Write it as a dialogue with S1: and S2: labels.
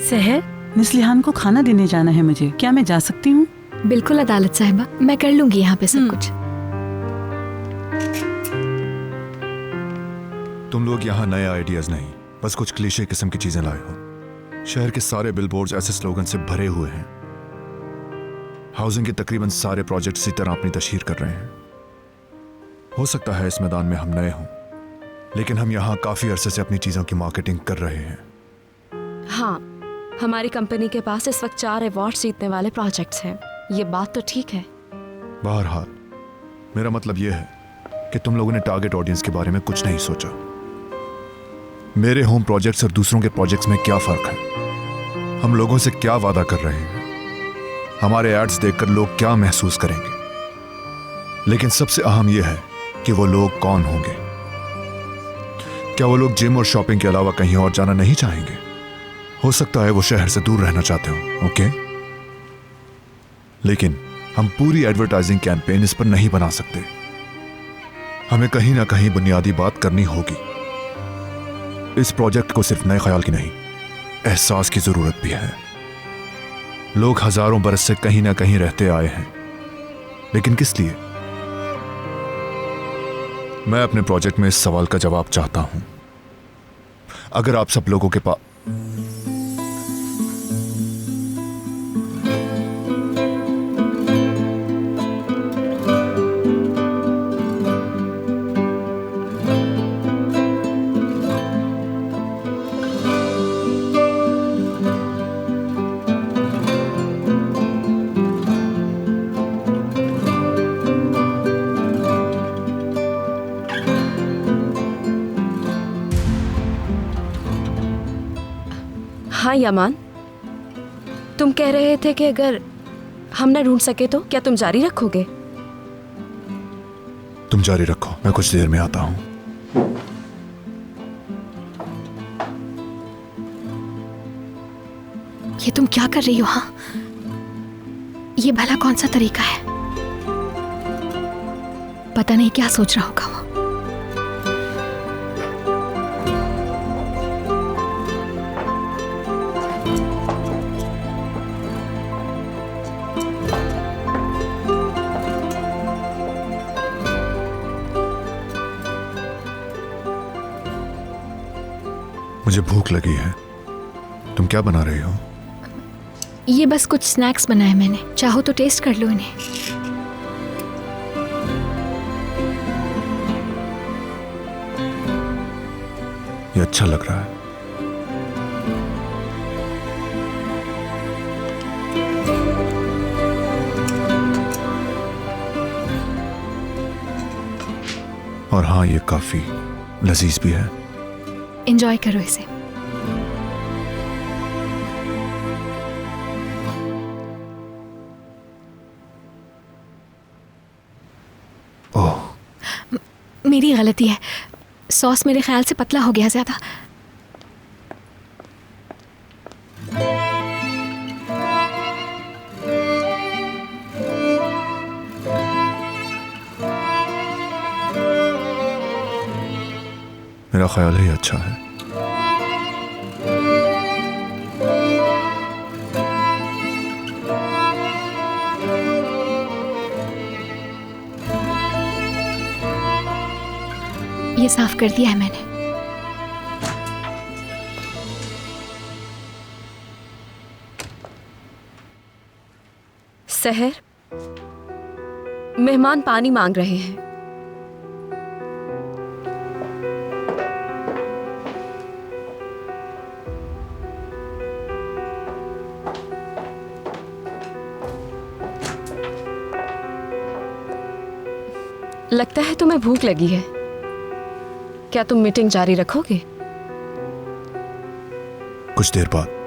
S1: सहर,
S2: निस्लिहान को खाना देने जाना है मुझे, क्या मैं जा सकती हूँ?
S3: बिल्कुल अदालत साहिबा, मैं कर लूंगी यहाँ पे सब कुछ।
S4: तुम लोग यहाँ नए आइडियाज नहीं, बस कुछ क्लीशे किस्म की चीजें लाए हो। शहर के सारे बिलबोर्ड्स ऐसे स्लोगन से भरे हुए हैं। हाउसिंग के तकरीबन सारे प्रोजेक्ट इसी तरह अपनी तशहीर कर रहे हैं। हो सकता है इस मैदान में हम नए हों, लेकिन हम यहाँ काफी अरसे से अपनी चीजों की मार्केटिंग कर रहे हैं।
S5: हाँ, हमारी कंपनी के पास इस वक्त 4 अवार्ड जीतने वाले प्रोजेक्ट्स हैं। ये बात तो ठीक है।
S4: बहरहाल मेरा मतलब यह है कि तुम लोगों ने टारगेट ऑडियंस के बारे में कुछ नहीं सोचा। मेरे होम प्रोजेक्ट्स और दूसरों के प्रोजेक्ट्स में क्या फर्क है? हम लोगों से क्या वादा कर रहे हैं? हमारे एड्स देखकर लोग क्या महसूस करेंगे? लेकिन सबसे अहम यह है कि वो लोग कौन होंगे। क्या वो लोग जिम और शॉपिंग के अलावा कहीं और जाना नहीं चाहेंगे? हो सकता है वो शहर से दूर रहना चाहते हो, ओके? लेकिन हम पूरी एडवर्टाइजिंग कैंपेन इस पर नहीं बना सकते। हमें कहीं ना कहीं बुनियादी बात करनी होगी। इस प्रोजेक्ट को सिर्फ नए ख्याल की नहीं, एहसास की जरूरत भी है। लोग हजारों बरस से कहीं ना कहीं रहते आए हैं, लेकिन किस लिए? मैं अपने प्रोजेक्ट में इस सवाल का जवाब चाहता हूं। अगर आप सब लोगों के पास
S5: हाँ यमान, तुम कह रहे थे कि अगर हम ना ढूंढ सके तो क्या तुम जारी रखोगे?
S4: तुम जारी रखो, मैं कुछ देर में आता हूं।
S3: ये तुम क्या कर रही हो? हाँ, ये भला कौन सा तरीका है? पता नहीं क्या सोच रहा होगा वो।
S4: मुझे भूख लगी है। तुम क्या बना रही हो?
S3: ये बस कुछ स्नैक्स बनाए मैंने, चाहो तो टेस्ट कर लो इन्हें।
S4: ये अच्छा लग रहा है। और हाँ, ये काफी लजीज भी है।
S3: एंजॉय करो इसे।
S4: ओह,
S3: मेरी गलती है, सॉस मेरे ख्याल से पतला हो गया ज्यादा।
S4: मेरा ख्याल है ये अच्छा है।
S3: ये साफ कर दिया है मैंने।
S5: सहर, मेहमान पानी मांग रहे हैं। लगता है तुम्हें भूख लगी है। क्या तुम मीटिंग जारी रखोगे?
S4: कुछ देर बाद।